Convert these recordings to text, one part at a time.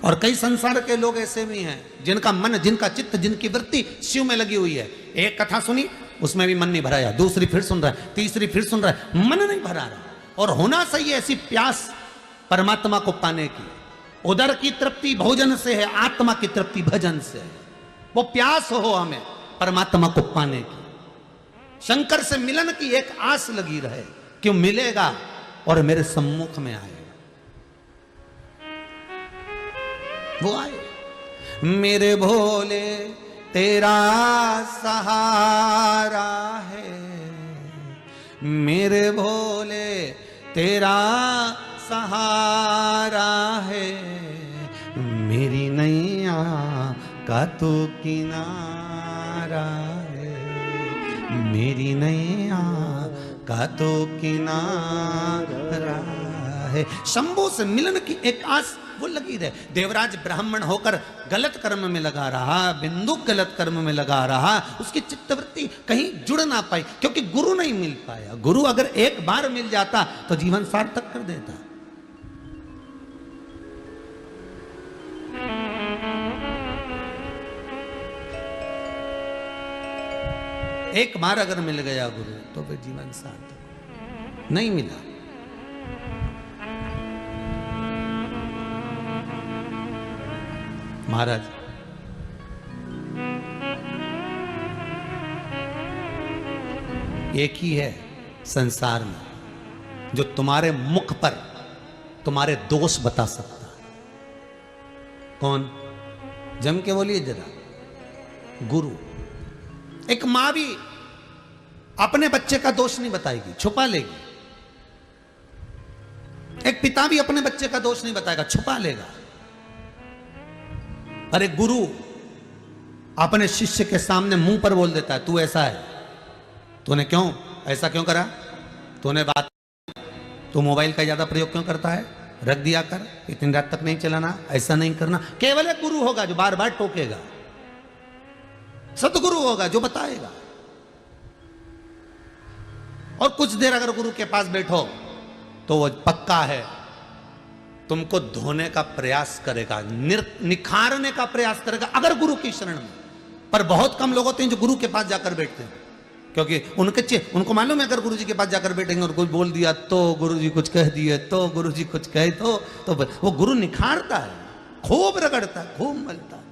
और कई संसार के लोग ऐसे भी हैं जिनका मन, जिनका चित्त, जिनकी वृत्ति शिव में लगी हुई है। एक कथा सुनी, उसमें भी मन नहीं भराया, दूसरी फिर सुन रहा है, तीसरी फिर सुन रहा है, मन नहीं भरा रहा। और होना चाहिए ऐसी प्यास परमात्मा को पाने की। उदर की तृप्ति भोजन से है, आत्मा की तृप्ति भजन से है। वो प्यास हो हमें परमात्मा को पाने की, शंकर से मिलन की एक आस लगी रहे, क्यों मिलेगा और मेरे सम्मुख में आएगा। वो आए, मेरे भोले तेरा सहारा है, मेरे भोले तेरा सहारा है, मेरी नैया का तो किनारा है, मेरी नैया का तो किनारा है। शंभू से मिलन की एक आस वो लगी रहे। देवराज ब्राह्मण होकर गलत कर्म में लगा रहा, बिंदु गलत कर्म में लगा रहा, उसकी चित्तवृत्ति कहीं जुड़ ना पाई, क्योंकि गुरु नहीं मिल पाया। गुरु अगर एक बार मिल जाता तो जीवन सार्थक कर देता। एक बार अगर मिल गया गुरु तो फिर जीवन सार्थक। नहीं मिला, महाराज एक ही है संसार में जो तुम्हारे मुख पर तुम्हारे दोष बता सकता है। कौन? जम के बोलिए जरा। गुरु। एक मां भी अपने बच्चे का दोष नहीं बताएगी, छुपा लेगी। एक पिता भी अपने बच्चे का दोष नहीं बताएगा, छुपा लेगा। अरे गुरु अपने शिष्य के सामने मुंह पर बोल देता है, तू ऐसा है, तूने क्यों ऐसा क्यों करा, तूने बात, तू मोबाइल का ज्यादा प्रयोग क्यों करता है, रख दिया कर, इतनी रात तक नहीं चलाना, ऐसा नहीं करना। केवल एक गुरु होगा जो बार बार टोकेगा, सतगुरु होगा जो बताएगा। और कुछ देर अगर गुरु के पास बैठो तो वो पक्का है तुमको धोने का प्रयास करेगा, निखारने का प्रयास करेगा, अगर गुरु की शरण में। पर बहुत कम लोग होते हैं जो गुरु के पास जाकर बैठते हैं, क्योंकि उनको मालूम है अगर गुरु जी के पास जाकर बैठेंगे और कुछ बोल दिया तो, गुरु जी कुछ कह दिए तो, गुरु जी कुछ कहे तो वो गुरु निखारता है, खूब रगड़ता है, खूब मलता है।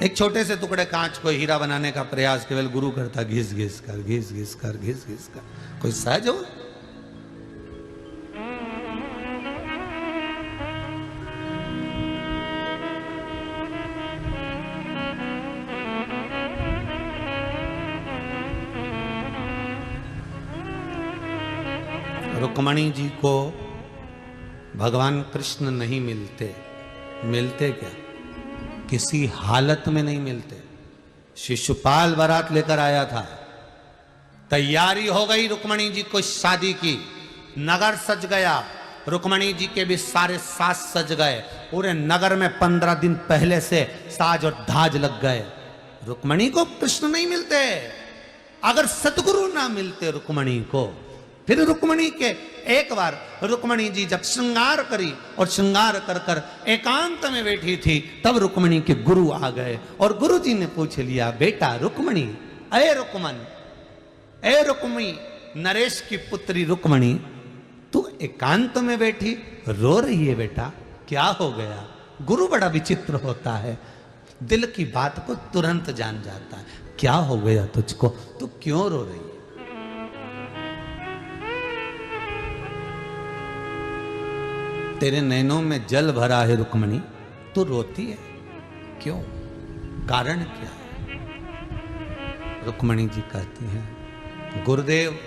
एक छोटे से टुकड़े कांच को हीरा बनाने का प्रयास केवल गुरु करता, घिस घिस कर, घिस घिस कर, घिस घिस कर। कोई सहज हो? रुक्मणी जी को भगवान कृष्ण नहीं मिलते। मिलते क्या? किसी हालत में नहीं मिलते। शिशुपाल बारात लेकर आया था, तैयारी हो गई रुक्मणी जी को शादी की, नगर सज गया, रुक्मणी जी के भी सारे सास सज गए, पूरे नगर में 15 दिन पहले से साज और धाज लग गए। रुक्मणी को कृष्ण नहीं मिलते। अगर सतगुरु ना मिलते रुक्मणी को, फिर रुक्मणी के एक बार रुक्मणी जी जब श्रृंगार करी और श्रृंगार कर कर एकांत में बैठी थी, तब रुक्मणी के गुरु आ गए और गुरु जी ने पूछ लिया, बेटा रुक्मणी, अरे रुक्मन, ए रुक्मी, नरेश की पुत्री रुक्मणी, तू एकांत में बैठी रो रही है बेटा, क्या हो गया? गुरु बड़ा विचित्र होता है, दिल की बात को तुरंत जान जाता है। क्या हो गया तुझको, तू क्यों रो रही है? तेरे नैनों में जल भरा है रुक्मणी, तू रोती है क्यों? कारण क्या है? रुक्मणी जी कहती हैं, गुरुदेव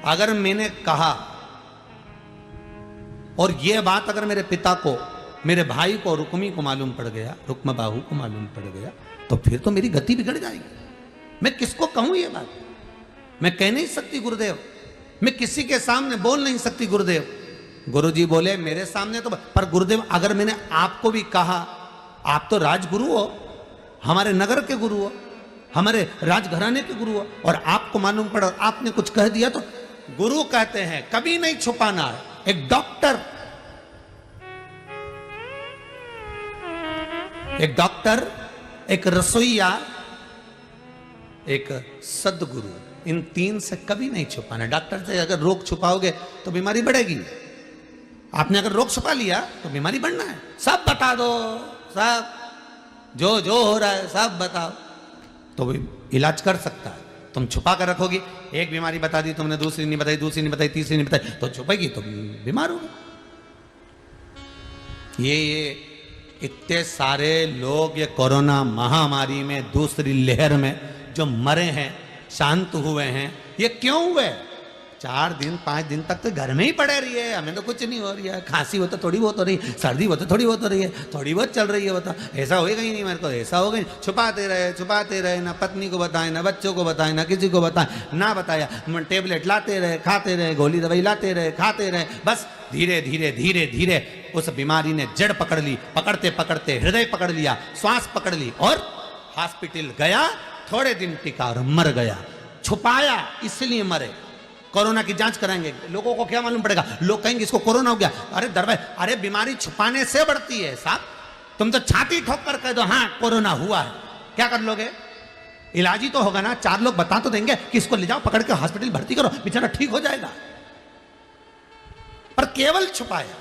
अगर मैंने कहा और यह बात अगर मेरे पिता को, मेरे भाई को, रुक्मी को मालूम पड़ गया, रुक्म बाहू को मालूम पड़ गया, तो फिर तो मेरी गति बिगड़ जाएगी। मैं किसको कहूं ये बात? मैं कह नहीं सकती गुरुदेव, मैं किसी के सामने बोल नहीं सकती गुरुदेव। गुरुजी बोले मेरे सामने तो, पर गुरुदेव अगर मैंने आपको भी कहा, आप तो राजगुरु हो, हमारे नगर के गुरु हो, हमारे राजघराने के गुरु हो, और आपको मालूम पड़ा आपने कुछ कह दिया तो गुरु कहते हैं कभी नहीं छुपाना है। एक डॉक्टर, एक रसोईया, एक सदगुरु, इन तीन से कभी नहीं छुपाना। डॉक्टर से अगर रोग छुपाओगे तो बीमारी बढ़ेगी, आपने अगर रोग छुपा लिया तो बीमारी बढ़ना है। सब बता दो, सब जो जो हो रहा है सब बताओ, तो भी इलाज कर सकता है। तुम छुपा कर रखोगी, एक बीमारी बता दी तुमने, दूसरी नहीं बताई, दूसरी नहीं बताई, तीसरी नहीं बताई, तो छुपेगी तो बीमार होगी। ये इतने सारे लोग ये कोरोना महामारी में, दूसरी लहर में जो मरे हैं, शांत हुए हैं, ये क्यों हुए? 4 दिन 5 दिन तक तो घर में ही पड़े रही है, हमें तो कुछ नहीं हो रही है। खांसी हो तो थोड़ी बहुत हो रही है, सर्दी हो तो थोड़ी बहुत हो रही है, थोड़ी बहुत चल रही है, बता ऐसा होएगा ही नहीं मेरे को, ऐसा होगा ही। छुपाते रहे, ना पत्नी को बताएं, ना बच्चों को बताएं, ना किसी को बताएं, ना बताया, टेबलेट लाते रहे, खाते रहे, गोली दवाई लाते रहे, खाते रहे, बस धीरे धीरे उस बीमारी ने जड़ पकड़ ली, पकड़ते पकड़ते हृदय पकड़ लिया, श्वास पकड़ ली, और हॉस्पिटल गया, थोड़े दिन टिका और मर गया। छुपाया इसलिए मरे। कोरोना की जांच कराएंगे, लोगों को क्या मालूम पड़ेगा? लोग कहेंगे इसको कोरोना हो गया। अरे दरबार, अरे बीमारी छुपाने से बढ़ती है साहब। तुम तो छाती ठोक कर कह दो हाँ कोरोना हुआ है, क्या कर लोगे? इलाज ही तो होगा ना। 4 लोग बता तो देंगे कि इसको ले जाओ, पकड़ के हॉस्पिटल भर्ती करो, बेचारा ठीक हो जाएगा। पर केवल छुपाया।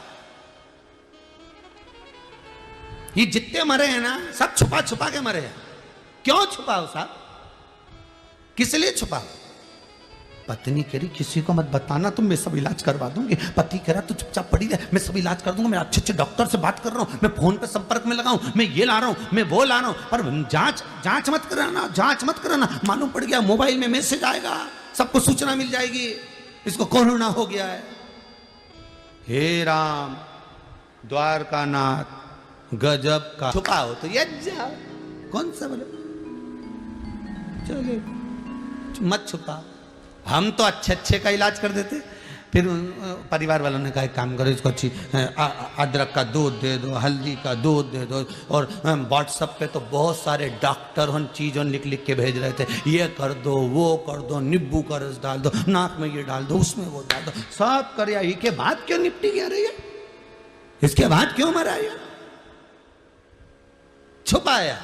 ये जितने मरे हैं ना, सब छुपा छुपा के मरे हैं। क्यों छुपाओ साहब? किस लिए छुपाओ? पत्नी कह रही किसी को मत बताना, तुम, मैं सब इलाज करवा दूंगी। पति कह रहा तू चुपचाप पड़ी रहे, मैं सब इलाज कर दूंगा, मैं अच्छे डॉक्टर से बात कर रहा हूं, मैं फोन पे संपर्क में लगाऊं, मैं ये ला रहा हूं, मैं वो ला रहा हूं। पर जांच मत कराना, जांच मत कराना। मालूम पड़ गया मोबाइल में मैसेज आएगा, सबको सूचना मिल जाएगी इसको कोरोना हो गया है। हे राम द्वारकानाथ, गजब का छुपाओ तो ये जाओ। कौन सा बोले चले मत छुपा। हम तो अच्छे का इलाज कर देते। फिर परिवार वालों ने कहा एक काम करो, इसको अच्छी अदरक का दूध दे दो, हल्दी का दूध दे दो। और व्हाट्सएप पे तो बहुत सारे डॉक्टर उन चीज़ों लिख के भेज रहे थे, ये कर दो, वो कर दो, नींबू का रस डाल दो, नाक में ये डाल दो, उसमें वो डाल दो, सब कर। के बाद क्यों निपटी गया रही है? इसके बाद क्यों मरा है? छुपाया।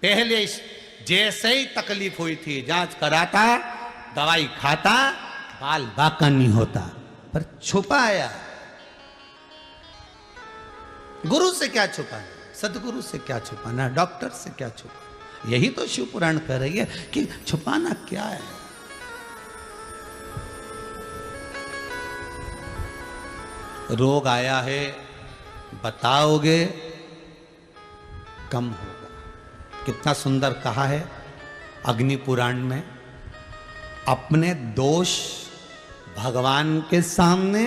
पहले जैसे ही तकलीफ हुई थी जांच कराता, दवाई खाता, बाल बाका नहीं होता, पर छुपाया। गुरु से क्या छुपाना, सदगुरु से क्या छुपाना, डॉक्टर से क्या छुपाना? यही तो शिव पुराण कह रही है कि छुपाना क्या है। रोग आया है, बताओगे कम होगा। कितना सुंदर कहा है अग्नि पुराण में, अपने दोष भगवान के सामने,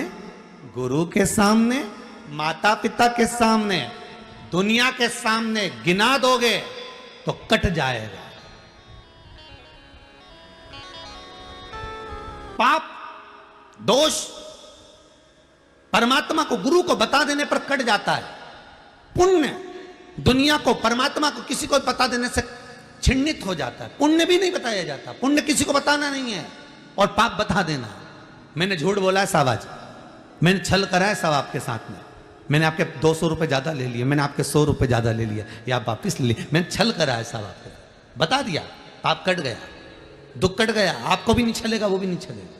गुरु के सामने, माता पिता के सामने, दुनिया के सामने गिना दोगे तो कट जाएगा। पाप दोष परमात्मा को, गुरु को बता देने पर कट जाता है। पुण्य दुनिया को, परमात्मा को, किसी को बता देने से छिन्नित हो जाता है। पुण्य भी नहीं बताया जाता, पुण्य किसी को बताना नहीं है, और पाप बता देना। मैंने झूठ बोला है साहब, आज मैंने छल करा है साहब आपके साथ में, मैंने आपके 200 रुपए ज्यादा ले लिए, मैंने आपके 100 रुपए ज्यादा ले लिया, या आप वापिस ले लिए, मैंने छल करा है साहब आपके साथ, बता दिया, पाप कट गया, दुख कट गया। आपको भी नहीं छलेगा, वो भी नहीं छलेगा।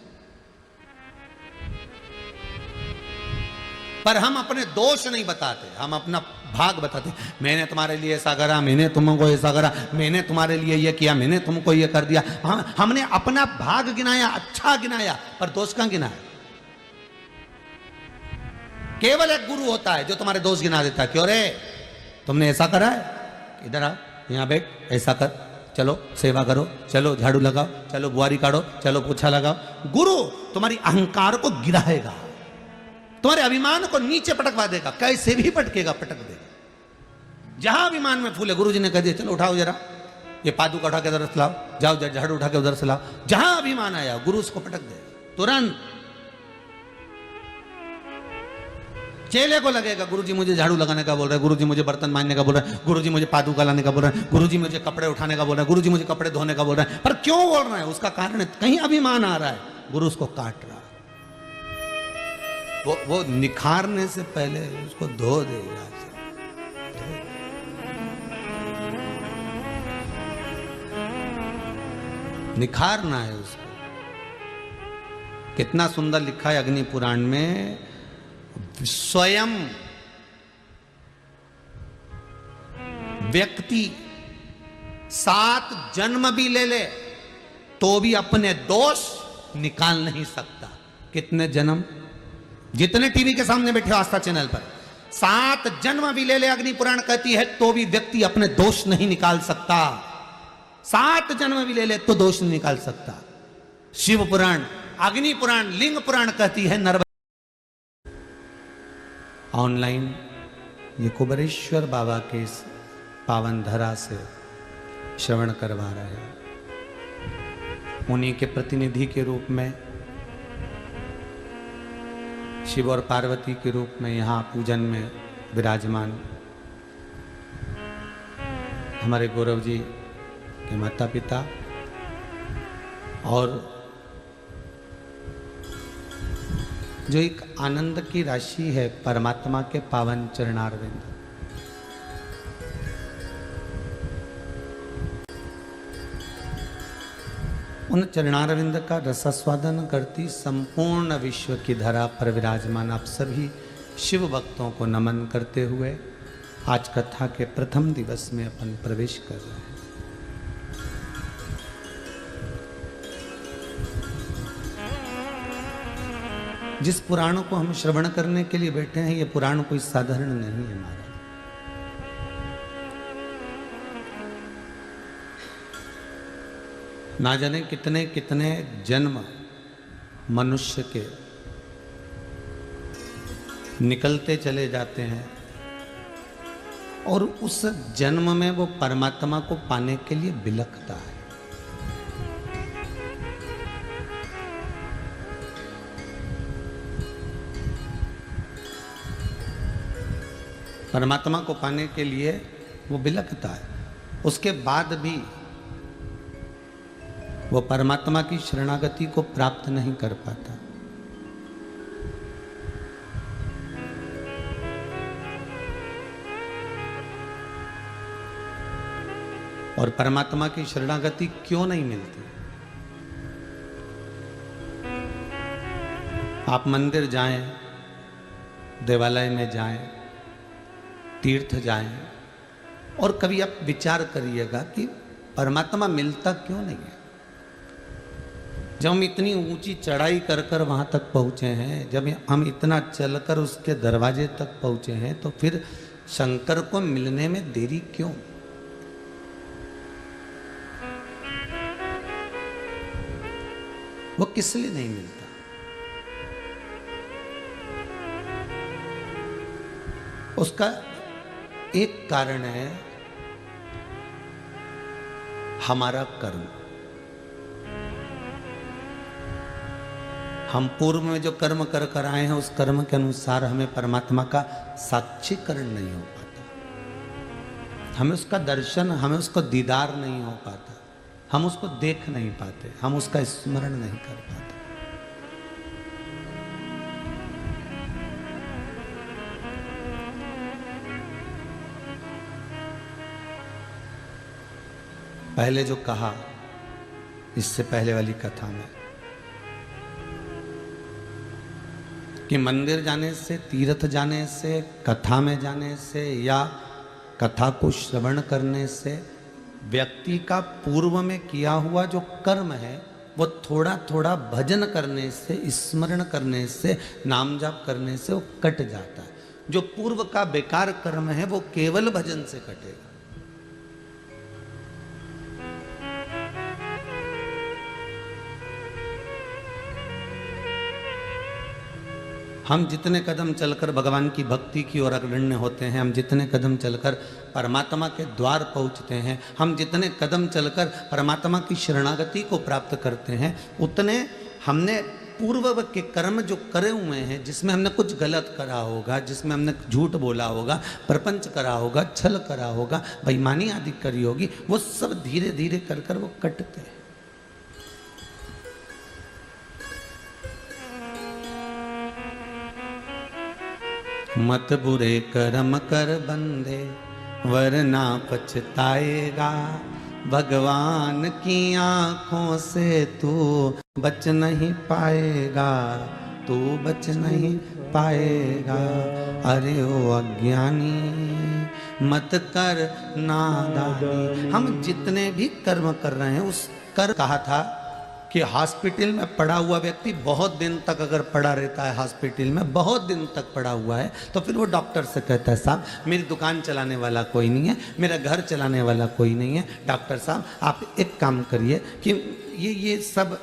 पर हम अपने दोष नहीं बताते, हम अपना भाग बताते। मैंने तुम्हारे लिए ऐसा करा, मैंने तुमको ऐसा करा, मैंने तुम्हारे लिए ये किया, मैंने तुमको ये कर दिया। हमने अपना भाग गिनाया, अच्छा गिनाया, पर दोष कहां गिनाया? केवल एक गुरु होता है जो तुम्हारे दोष गिना देता है। क्यों रे, तुमने ऐसा करा है, इधर आ, यहां बैठ, ऐसा कर, चलो सेवा करो, चलो झाड़ू लगाओ, चलो बुआरी काटो, चलो पोछा लगाओ। गुरु तुम्हारी अहंकार को गिराएगा, तुम्हारे अभिमान को नीचे पटकवा देगा, कैसे भी पटकेगा, पटक देगा। जहां अभिमान में फूले, गुरु जी ने कह दिया चलो उठाओ जरा, ये पादुका उठा के उधर से लाओ, जाओ झाड़ू उठा के उधर से लाओ। जहां अभिमान आया गुरु उसको पटक देगा तुरंत। चेले को लगेगा गुरुजी मुझे झाड़ू लगाने का बोल रहे हैं, गुरुजी मुझे बर्तन मांजने का बोल रहे हैं, गुरुजी मुझे पादुका लाने का बोल रहे हैं, गुरुजी मुझे कपड़े उठाने का बोल रहे हैं, गुरुजी मुझे कपड़े धोने का बोल रहे हैं। पर क्यों बोल रहे हैं? उसका कारण है कहीं अभिमान आ रहा है, गुरु उसको काट रहा है। वो निखारने से पहले उसको धो देगा। निखारना है उसको। कितना सुंदर लिखा है अग्नि पुराण में, स्वयं व्यक्ति 7 जन्म भी ले ले तो भी अपने दोष निकाल नहीं सकता। कितने जन्म? जितने टीवी के सामने बैठे हो आस्था चैनल पर, 7 जन्म भी ले ले, अग्नि पुराण कहती है, तो भी व्यक्ति अपने दोष नहीं निकाल सकता। 7 जन्म भी ले ले तो दोष नहीं निकाल सकता। शिव पुराण, अग्नि पुराण, लिंग पुराण कहती है नर्मदा। ऑनलाइन ये कुबेरेश्वर बाबा के पावन धरा से श्रवण करवा रहे हैं। उन्हीं के प्रतिनिधि के रूप में, शिव और पार्वती के रूप में यहाँ पूजन में विराजमान हमारे गौरव जी के माता पिता और जो एक आनंद की राशि है परमात्मा के पावन चरणारविंद। उन चरणारविंद का रसास्वादन करती संपूर्ण विश्व की धरा पर विराजमान आप सभी शिव भक्तों को नमन करते हुए आज कथा के प्रथम दिवस में अपन प्रवेश कर रहे हैं। जिस पुराण को हम श्रवण करने के लिए बैठे हैं, ये पुराण कोई साधारण नहीं है महाराज। ना जाने कितने कितने जन्म मनुष्य के निकलते चले जाते हैं और उस जन्म में वो परमात्मा को पाने के लिए बिलखता है। परमात्मा को पाने के लिए वो बिलखता है। उसके बाद भी वो परमात्मा की शरणागति को प्राप्त नहीं कर पाता। और परमात्मा की शरणागति क्यों नहीं मिलती? आप मंदिर जाएं, देवालय में जाएं, तीर्थ जाएं, और कभी आप विचार करिएगा कि परमात्मा मिलता क्यों नहीं है। जब हम इतनी ऊंची चढ़ाई कर कर वहां तक पहुंचे हैं, जब हम इतना चलकर उसके दरवाजे तक पहुंचे हैं, तो फिर शंकर को मिलने में देरी क्यों? वो किस लिए नहीं मिलता? उसका एक कारण है हमारा कर्म। हम पूर्व में जो कर्म कर कर आए हैं, उस कर्म के अनुसार हमें परमात्मा का साक्षीकरण नहीं हो पाता, हमें उसका दर्शन, हमें उसका दीदार नहीं हो पाता, हम उसको देख नहीं पाते, हम उसका स्मरण नहीं कर पाते। पहले जो कहा इससे पहले वाली कथा में कि मंदिर जाने से, तीर्थ जाने से, कथा में जाने से या कथा को श्रवण करने से व्यक्ति का पूर्व में किया हुआ जो कर्म है वो थोड़ा थोड़ा भजन करने से, स्मरण करने से, नाम जाप करने से वो कट जाता है। जो पूर्व का बेकार कर्म है वो केवल भजन से कटेगा। हम जितने कदम चलकर भगवान की भक्ति की ओर अग्रण्य होते हैं, हम जितने कदम चलकर परमात्मा के द्वार पहुंचते हैं, हम जितने कदम चलकर परमात्मा की शरणागति को प्राप्त करते हैं, उतने हमने पूर्व के कर्म जो करे हुए हैं, जिसमें हमने कुछ गलत करा होगा, जिसमें हमने झूठ बोला होगा, प्रपंच करा होगा, छल करा होगा, बेईमानी आदि करी होगी, वो सब धीरे धीरे कर कर वो कटते हैं। मत बुरे कर्म कर बंदे वरना पछताएगा, भगवान की आंखों से तू बच नहीं पाएगा, तू बच नहीं पाएगा। अरे ओ अज्ञानी मत कर नादानी। हम जितने भी कर्म कर रहे हैं उस कर कहा था कि हॉस्पिटल में पड़ा हुआ व्यक्ति बहुत दिन तक अगर पड़ा रहता है, हॉस्पिटल में बहुत दिन तक पड़ा हुआ है, तो फिर वो डॉक्टर से कहता है साहब मेरी दुकान चलाने वाला कोई नहीं है, मेरा घर चलाने वाला कोई नहीं है, डॉक्टर साहब आप एक काम करिए कि ये सब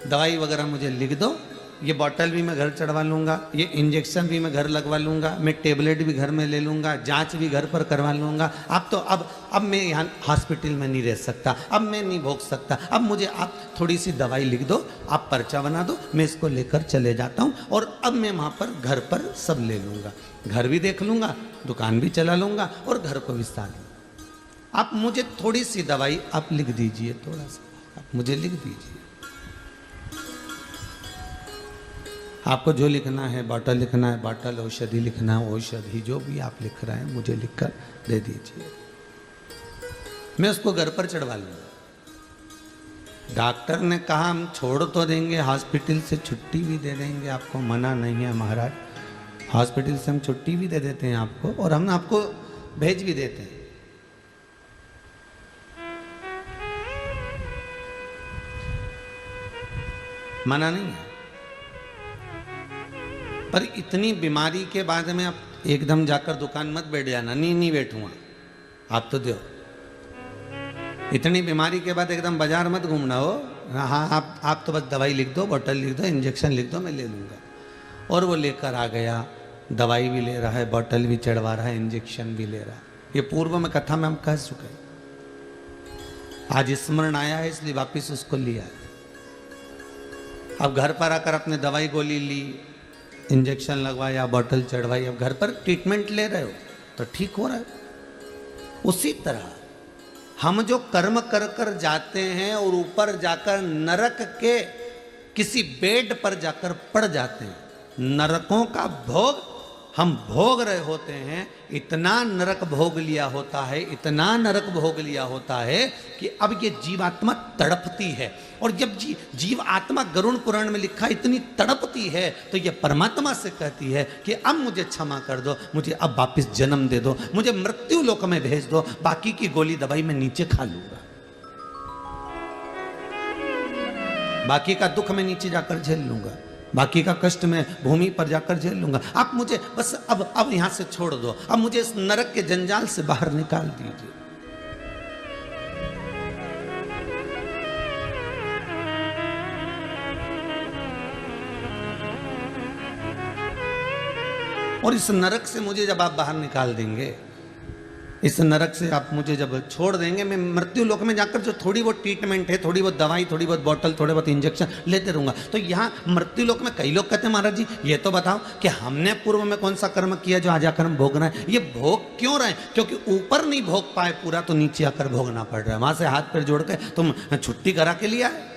दवाई वगैरह मुझे लिख दो, ये बॉटल भी मैं घर चढ़वा लूँगा, ये इंजेक्शन भी मैं घर लगवा लूँगा, मैं टेबलेट भी घर में ले लूँगा, जांच भी घर पर करवा लूँगा। आप तो अब मैं यहाँ हॉस्पिटल में नहीं रह सकता, अब मैं नहीं भोग सकता, अब मुझे आप थोड़ी सी दवाई लिख दो, आप पर्चा बना दो, मैं इसको लेकर चले जाता हूँ और अब मैं वहाँ पर घर पर सब ले लूँगा, घर भी देख लूँगा, दुकान भी चला लूँगा और घर को भी साथ लूँगा। आप मुझे थोड़ी सी दवाई आप लिख दीजिए, थोड़ा सा आप मुझे लिख दीजिए। आपको जो लिखना है, बॉटल लिखना है बॉटल, औषधि लिखना है औषधि, जो भी आप लिख रहे हैं मुझे लिखकर दे दीजिए, मैं उसको घर पर चढ़वा लूँगा। डॉक्टर ने कहा हम छोड़ तो देंगे, हॉस्पिटल से छुट्टी भी दे देंगे आपको, मना नहीं है महाराज, हॉस्पिटल से हम छुट्टी भी दे देते हैं आपको और हम आपको भेज भी देते हैं। मना नहीं है, पर इतनी बीमारी के बाद में आप एकदम जाकर दुकान मत बैठ जाना, नहीं बैठूंगा, आप तो दो। इतनी बीमारी के बाद एकदम बाजार मत घूमना हो, हाँ आप तो बस दवाई लिख दो, बोतल लिख दो, इंजेक्शन लिख दो, मैं ले लूँगा। और वो लेकर आ गया, दवाई भी ले रहा है, बोतल भी चढ़वा रहा है, इंजेक्शन भी ले रहा है। ये पूर्व में कथा में हम कह चुके हैं, आज स्मरण आया है इसलिए वापिस उसको लिया है। अब घर पर आकर अपने दवाई गोली ली, इंजेक्शन लगवाया, बोतल चढ़वाई, अब घर पर ट्रीटमेंट ले रहे हो तो ठीक हो रहा है। उसी तरह हम जो कर्म कर कर जाते हैं और ऊपर जाकर नरक के किसी बेड पर जाकर पड़ जाते हैं, नरकों का भोग हम भोग रहे होते हैं, इतना नरक भोग लिया होता है, इतना नरक भोग लिया होता है कि अब ये जीवात्मा तड़पती है। और जब जीव आत्मा गरुड़ पुराण में लिखा इतनी तड़पती है तो ये परमात्मा से कहती है कि अब मुझे क्षमा कर दो, मुझे अब वापस जन्म दे दो, मुझे मृत्यु लोक में भेज दो, बाकी की गोली दवाई मैं नीचे खा लूंगा, बाकी का दुख मैं नीचे जाकर झेल लूंगा, बाकी का कष्ट मैं भूमि पर जाकर झेल लूंगा। आप मुझे बस अब यहां से छोड़ दो, अब मुझे इस नरक के जंजाल से बाहर निकाल दीजिए। और इस नरक से मुझे जब आप बाहर निकाल देंगे, इस नरक से आप मुझे जब छोड़ देंगे, मैं मृत्यु लोक में जाकर जो थोड़ी बहुत ट्रीटमेंट है, थोड़ी बहुत दवाई, थोड़ी बहुत बोतल, थोड़े बहुत इंजेक्शन लेते रहूंगा। तो यहाँ मृत्यु लोक में कई लोग कहते हैं महाराज जी ये तो बताओ कि हमने पूर्व में कौन सा कर्म किया जो आज आकर हम भोगना है। ये भोग क्यों रहे? क्योंकि ऊपर नहीं भोग पाए पूरा तो नीचे आकर भोगना पड़ रहा है। वहां से हाथ पैर जोड़ के तुम छुट्टी करा के लिया है।